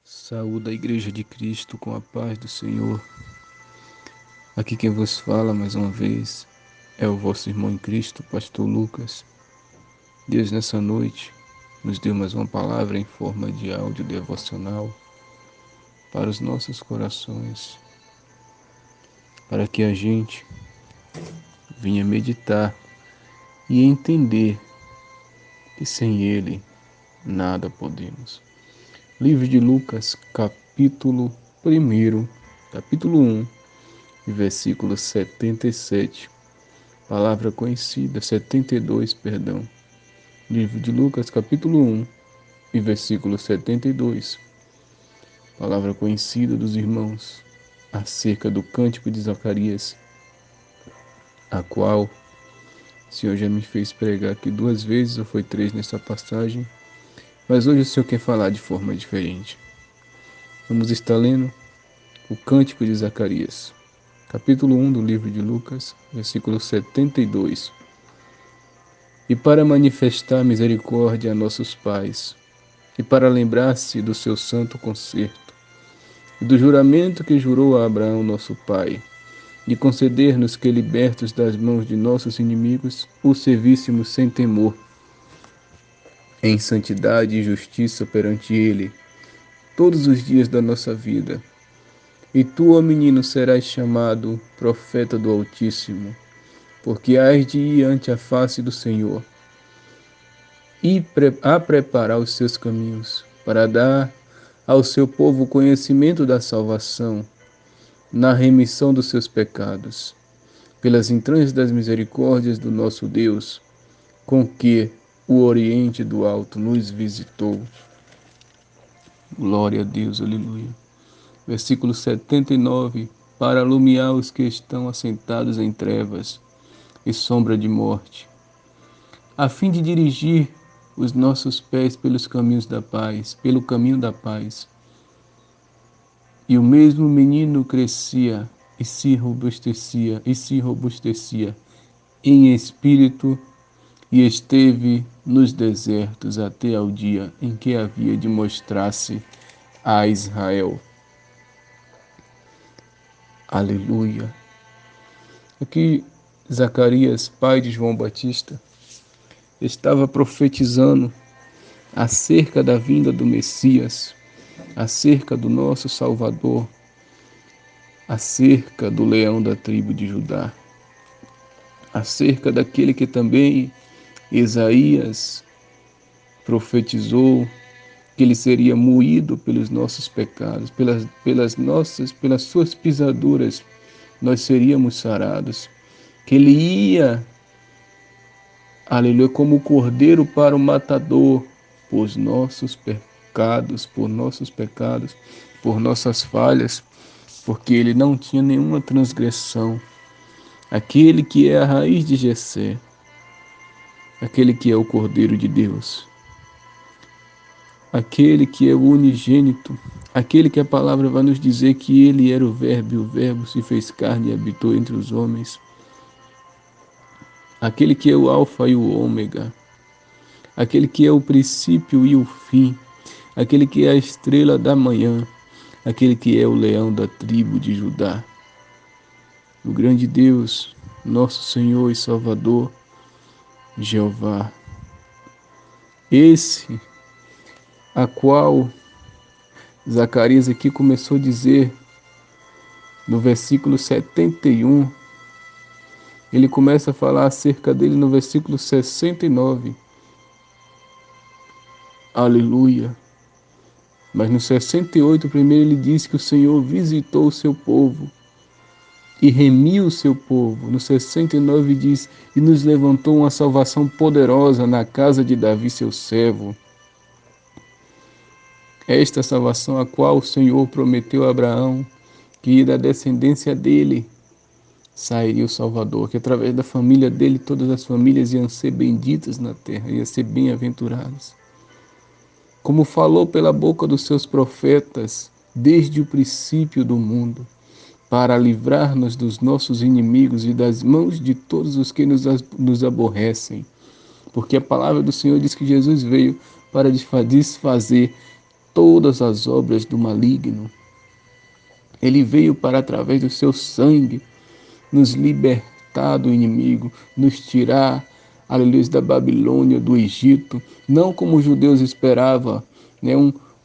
Saúde a Igreja de Cristo com a paz do Senhor. Aqui quem vos fala mais uma vez é o vosso irmão em Cristo, Pastor Lucas. Deus nessa noite nos deu mais uma palavra em forma de áudio devocional para os nossos corações, para que a gente venha meditar e entender que sem Ele nada podemos. Livro de Lucas, capítulo 1, versículo 77. Palavra conhecida, 72, perdão. Livro de Lucas, capítulo 1, versículo 72. Palavra conhecida dos irmãos, acerca do cântico de Zacarias, a qual o Senhor já me fez pregar aqui 2 vezes, ou foi 3 nessa passagem, mas hoje o Senhor quer falar de forma diferente. Vamos estar lendo o cântico de Zacarias, capítulo 1 do livro de Lucas, versículo 72. E para manifestar misericórdia a nossos pais, e para lembrar-se do seu santo concerto, e do juramento que jurou a Abraão nosso pai, de conceder-nos que, libertos das mãos de nossos inimigos, o servíssemos sem temor, em santidade e justiça perante ele, todos os dias da nossa vida. E tu, ó menino, serás chamado profeta do Altíssimo, porque hás de ir ante a face do Senhor, e a preparar os seus caminhos, para dar ao seu povo o conhecimento da salvação, na remissão dos seus pecados, pelas entranhas das misericórdias do nosso Deus, com que o Oriente do Alto nos visitou. Glória a Deus, aleluia. Versículo 79. Para alumiar os que estão assentados em trevas e sombra de morte, a fim de dirigir os nossos pés pelos caminhos da paz, pelo caminho da paz. E o mesmo menino crescia e se robustecia em espírito, e esteve nos desertos até ao dia em que havia de mostrar-se a Israel. Aleluia. Aqui Zacarias, pai de João Batista, estava profetizando acerca da vinda do Messias, acerca do nosso Salvador, acerca do leão da tribo de Judá, acerca daquele que também Isaías profetizou, que ele seria moído pelos nossos pecados, pelas suas pisaduras, nós seríamos sarados, que ele ia, aleluia, como o cordeiro para o matador, por nossos pecados, por nossas falhas, porque ele não tinha nenhuma transgressão. Aquele que é a raiz de Jessé, aquele que é o Cordeiro de Deus, aquele que é o unigênito, aquele que a palavra vai nos dizer que ele era o Verbo, e o Verbo se fez carne e habitou entre os homens, aquele que é o Alfa e o Ômega, aquele que é o princípio e o fim, aquele que é a estrela da manhã, aquele que é o leão da tribo de Judá, o grande Deus, nosso Senhor e Salvador, Jeová. Esse a qual Zacarias aqui começou a dizer no versículo 71, ele começa a falar acerca dele no versículo 69. Aleluia. Mas no 68, primeiro ele diz que o Senhor visitou o seu povo e remiu o seu povo. No 69 diz, e nos levantou uma salvação poderosa na casa de Davi, seu servo. Esta salvação a qual o Senhor prometeu a Abraão, que da descendência dele sairia o Salvador, que através da família dele todas as famílias iam ser benditas na terra, iam ser bem-aventuradas. Como falou pela boca dos seus profetas desde o princípio do mundo, para livrar-nos dos nossos inimigos e das mãos de todos os que nos aborrecem. Porque a palavra do Senhor diz que Jesus veio para desfazer todas as obras do maligno. Ele veio para, através do seu sangue, nos libertar do inimigo, nos tirar, aleluia, da Babilônia, do Egito, não como os judeus esperavam, né?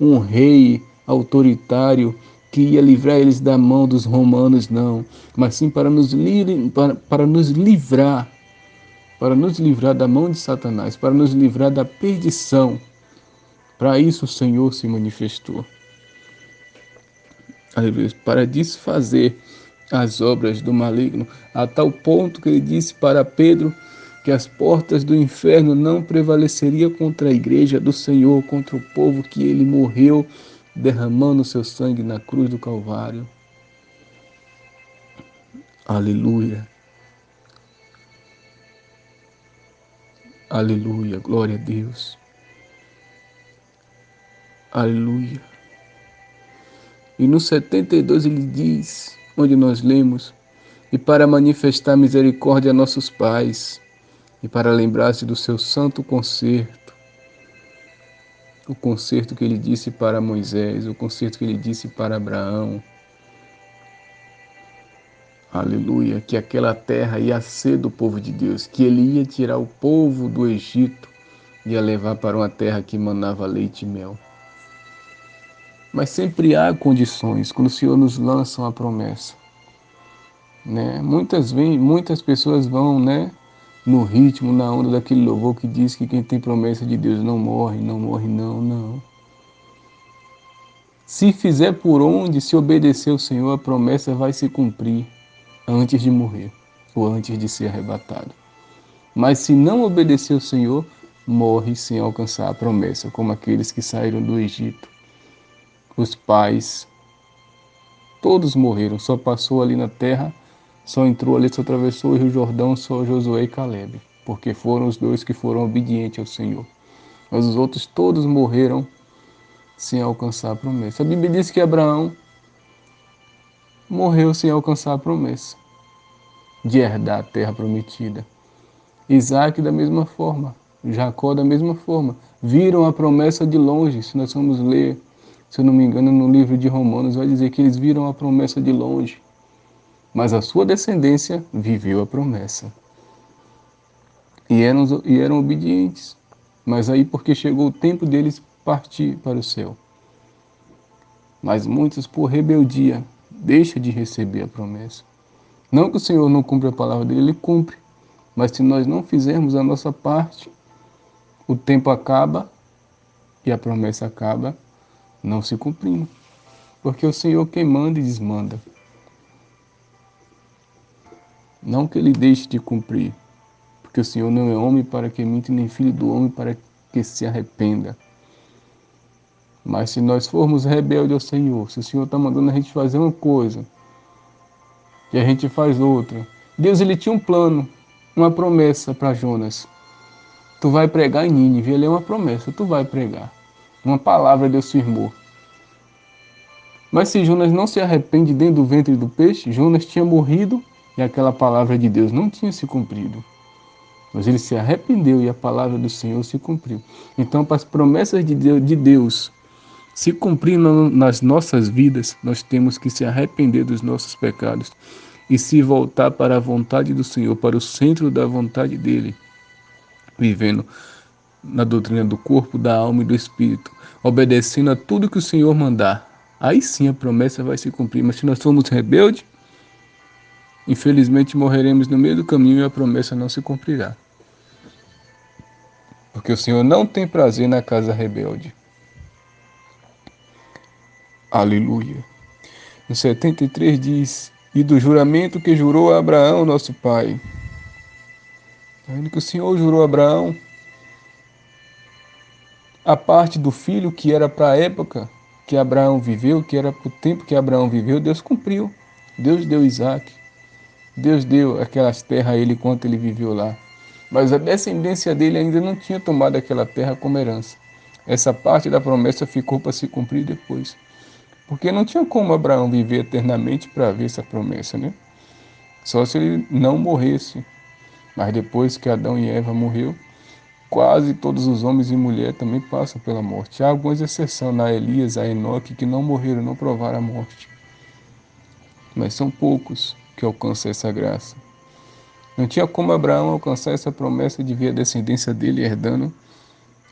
Um rei autoritário que ia livrar eles da mão dos romanos, não, mas sim para nos livrar da mão de Satanás, para nos livrar da perdição. Para isso o Senhor se manifestou. Aleluia, para desfazer as obras do maligno, a tal ponto que ele disse para Pedro que as portas do inferno não prevaleceriam contra a igreja do Senhor, contra o povo que ele morreu derramando seu sangue na cruz do Calvário. Aleluia. Aleluia. Glória a Deus. Aleluia. E no 72 ele diz, onde nós lemos, e para manifestar misericórdia a nossos pais, e para lembrar-se do seu santo concerto, o concerto que ele disse para Moisés, o concerto que ele disse para Abraão. Aleluia, que aquela terra ia ser do povo de Deus, que ele ia tirar o povo do Egito e ia levar para uma terra que manava leite e mel. Mas sempre há condições quando o Senhor nos lança uma promessa, né? Muitas pessoas vão, né, no ritmo, na onda daquele louvor que diz que quem tem promessa de Deus não morre, não morre, não. Se fizer por onde, se obedecer ao Senhor, a promessa vai se cumprir antes de morrer ou antes de ser arrebatado. Mas se não obedecer ao Senhor, morre sem alcançar a promessa, como aqueles que saíram do Egito. Os pais, todos morreram, só passou ali na terra, só entrou ali, só atravessou o Rio Jordão, só Josué e Caleb, porque foram os dois que foram obedientes ao Senhor. Mas os outros todos morreram sem alcançar a promessa. A Bíblia diz que Abraão morreu sem alcançar a promessa de herdar a terra prometida. Isaac da mesma forma, Jacó da mesma forma, viram a promessa de longe. Se nós vamos ler, se eu não me engano, no livro de Romanos, vai dizer que eles viram a promessa de longe, mas a sua descendência viveu a promessa. E eram obedientes, mas aí porque chegou o tempo deles partir para o céu. Mas muitos, por rebeldia, deixam de receber a promessa. Não que o Senhor não cumpra a palavra dele, ele cumpre. Mas se nós não fizermos a nossa parte, o tempo acaba e a promessa acaba não se cumprindo. Porque o Senhor quem manda e desmanda. Não que ele deixe de cumprir, porque o Senhor não é homem para que minta, nem filho do homem para que se arrependa. Mas se nós formos rebeldes ao Senhor, se o Senhor está mandando a gente fazer uma coisa e a gente faz outra. Deus ele tinha um plano, uma promessa para Jonas. Tu vai pregar em Nínive, ele é uma promessa, tu vai pregar. Uma palavra Deus firmou. Mas se Jonas não se arrepende dentro do ventre do peixe, Jonas tinha morrido e aquela palavra de Deus não tinha se cumprido. Mas ele se arrependeu e a palavra do Senhor se cumpriu. Então, para as promessas de Deus se cumprir nas nossas vidas, nós temos que se arrepender dos nossos pecados e se voltar para a vontade do Senhor, para o centro da vontade dele, vivendo na doutrina do corpo, da alma e do espírito, obedecendo a tudo que o Senhor mandar. Aí sim a promessa vai se cumprir. Mas se nós formos rebeldes, infelizmente morreremos no meio do caminho e a promessa não se cumprirá. Porque o Senhor não tem prazer na casa rebelde. Aleluia. No 73 diz, e do juramento que jurou a Abraão, nosso pai. Está vendo que o Senhor jurou a Abraão? A parte do filho que era para a época que Abraão viveu, que era para o tempo que Abraão viveu, Deus cumpriu. Deus deu Isaac. Deus deu aquelas terras a ele enquanto ele viveu lá. Mas a descendência dele ainda não tinha tomado aquela terra como herança. Essa parte da promessa ficou para se cumprir depois. Porque não tinha como Abraão viver eternamente para ver essa promessa, né? Só se ele não morresse. Mas depois que Adão e Eva morreu, quase todos os homens e mulheres também passam pela morte. Há algumas exceções, na Elias, a Enoque, que não morreram, não provaram a morte. Mas são poucos que alcançam essa graça. Não tinha como Abraão alcançar essa promessa de ver a descendência dele herdando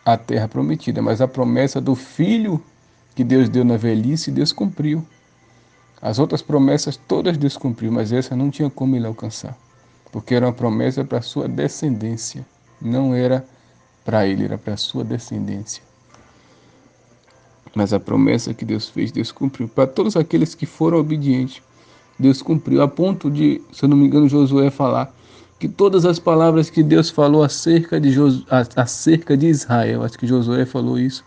a terra prometida, mas a promessa do filho que Deus deu na velhice, Deus cumpriu. As outras promessas todas Deus cumpriu, mas essa não tinha como ele alcançar, porque era uma promessa para a sua descendência, não era para ele, era para a sua descendência. Mas a promessa que Deus fez, Deus cumpriu. Para todos aqueles que foram obedientes, Deus cumpriu, a ponto de, se eu não me engano, Josué falar que todas as palavras que Deus falou acerca de Israel, acho que Josué falou isso,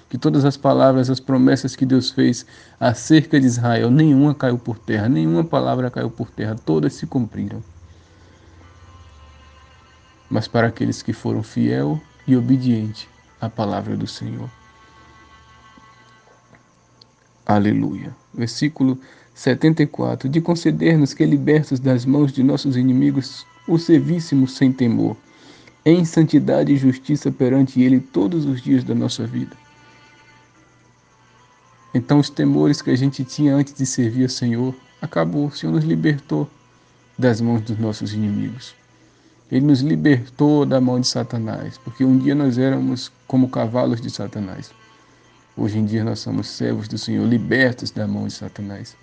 que todas as palavras, as promessas que Deus fez acerca de Israel, nenhuma caiu por terra, nenhuma palavra caiu por terra, todas se cumpriram. Mas para aqueles que foram fiel e obediente à palavra do Senhor. Aleluia. Versículo 74. De conceder-nos que, libertos das mãos de nossos inimigos, o servíssemos sem temor, em santidade e justiça perante Ele todos os dias da nossa vida. Então os temores que a gente tinha antes de servir ao Senhor, acabou. O Senhor nos libertou das mãos dos nossos inimigos. Ele nos libertou da mão de Satanás, porque um dia nós éramos como cavalos de Satanás. Hoje em dia nós somos servos do Senhor, libertos da mão de Satanás.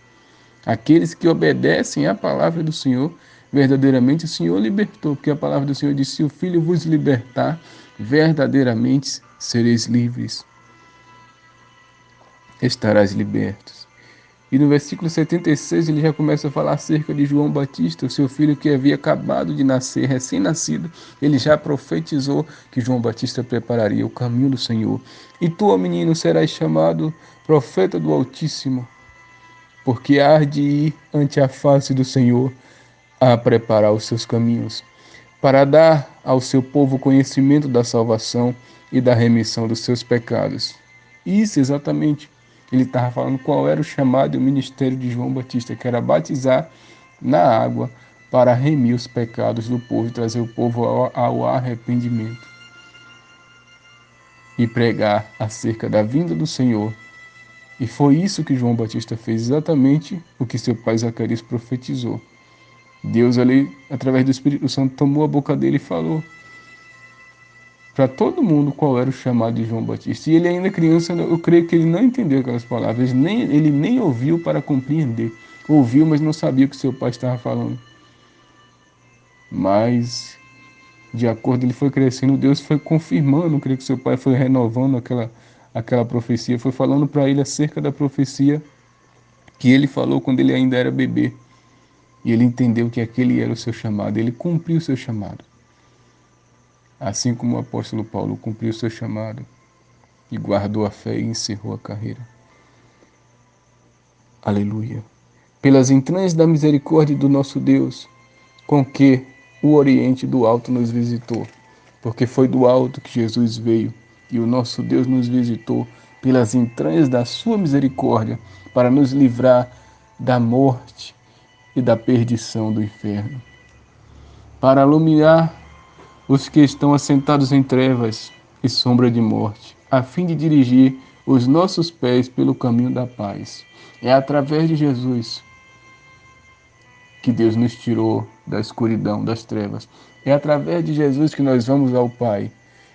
Aqueles que obedecem à palavra do Senhor, verdadeiramente o Senhor libertou, porque a palavra do Senhor diz: se o Filho vos libertar, verdadeiramente sereis livres. Estarás libertos. E no versículo 76 ele já começa a falar acerca de João Batista, o seu filho que havia acabado de nascer, recém-nascido. Ele já profetizou que João Batista prepararia o caminho do Senhor. E tu, ó menino, serás chamado profeta do Altíssimo, porque há de ir ante a face do Senhor a preparar os seus caminhos, para dar ao seu povo conhecimento da salvação e da remissão dos seus pecados. Isso exatamente. Ele estava falando qual era o chamado e o ministério de João Batista, que era batizar na água para remir os pecados do povo e trazer o povo ao arrependimento. E pregar acerca da vinda do Senhor. E foi isso que João Batista fez, exatamente o que seu pai Zacarias profetizou. Deus ali, através do Espírito Santo, tomou a boca dele e falou para todo mundo qual era o chamado de João Batista. E ele ainda criança, eu creio que ele não entendeu aquelas palavras, ele nem ouviu para compreender. Ouviu, mas não sabia o que seu pai estava falando. Mas, de acordo, ele foi crescendo, Deus foi confirmando, eu creio que seu pai foi renovando aquela profecia, foi falando para ele acerca da profecia que ele falou quando ele ainda era bebê. E ele entendeu que aquele era o seu chamado, ele cumpriu o seu chamado. Assim como o apóstolo Paulo cumpriu o seu chamado e guardou a fé e encerrou a carreira. Aleluia. Pelas entranhas da misericórdia do nosso Deus, com que o Oriente do Alto nos visitou, porque foi do alto que Jesus veio e o nosso Deus nos visitou pelas entranhas da sua misericórdia para nos livrar da morte e da perdição do inferno, para iluminar os que estão assentados em trevas e sombra de morte, a fim de dirigir os nossos pés pelo caminho da paz. É através de Jesus que Deus nos tirou da escuridão, das trevas. É através de Jesus que nós vamos ao Pai,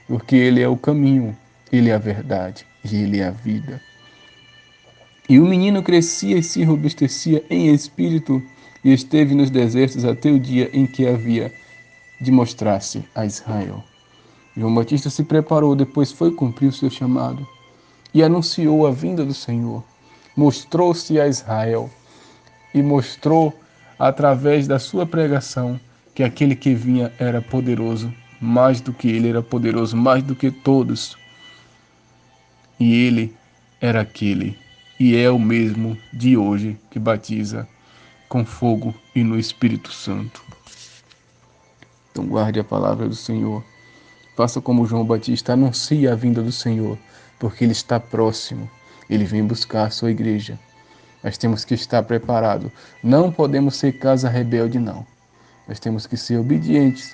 porque Ele é o caminho, Ele é a verdade e Ele é a vida. E o menino crescia e se robustecia em espírito e esteve nos desertos até o dia em que havia de mostrar-se a Israel. João Batista se preparou, depois foi cumprir o seu chamado e anunciou a vinda do Senhor. Mostrou-se a Israel e mostrou através da sua pregação que aquele que vinha era poderoso, mais do que ele era poderoso, mais do que todos. E ele era aquele e é o mesmo de hoje que batiza com fogo e no Espírito Santo. Então guarde a palavra do Senhor. Faça como João Batista, anuncie a vinda do Senhor, porque Ele está próximo. Ele vem buscar a sua igreja. Nós temos que estar preparados. Não podemos ser casa rebelde, não. Nós temos que ser obedientes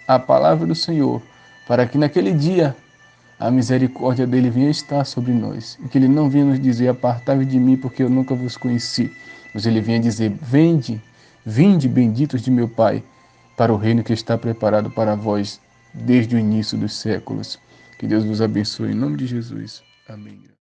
à palavra do Senhor, para que naquele dia a misericórdia dele venha estar sobre nós, e que ele não venha nos dizer, apartai-vos de mim, porque eu nunca vos conheci, mas ele venha dizer, vinde benditos de meu Pai, para o reino que está preparado para vós desde o início dos séculos. Que Deus vos abençoe em nome de Jesus. Amém.